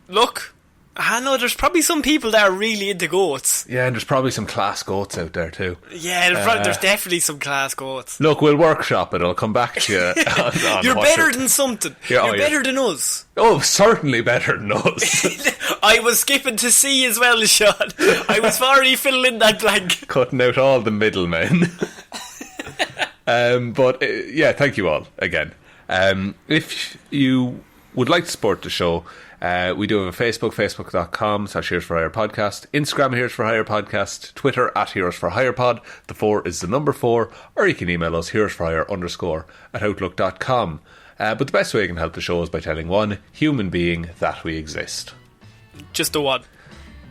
Look, I know there's probably some people that are really into goats. Yeah, and there's probably some class goats out there too. Yeah, there's definitely some class goats. Look, we'll workshop it. I'll come back to you. On You're better than something. You're better than us. Oh, certainly better than us. I was skipping to C as well, Sean. I was already filling in that blank. Cutting out all the middlemen. But yeah, thank you all again. If you would like to support the show, we do have a Facebook, facebook.com/Heroes for Hire podcast, Instagram Heroes for Hire podcast, Twitter @Heroes for Hire pod. The 4 is the number 4, or you can email us heroesforhire_@outlook.com. But the best way you can help the show is by telling one human being that we exist. Just the one.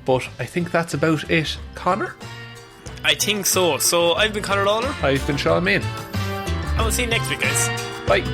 But I think that's about it, Connor. I think so. So I've been Conor Lawler. I've been Shaun Mean. I will see you next week, guys. Bye.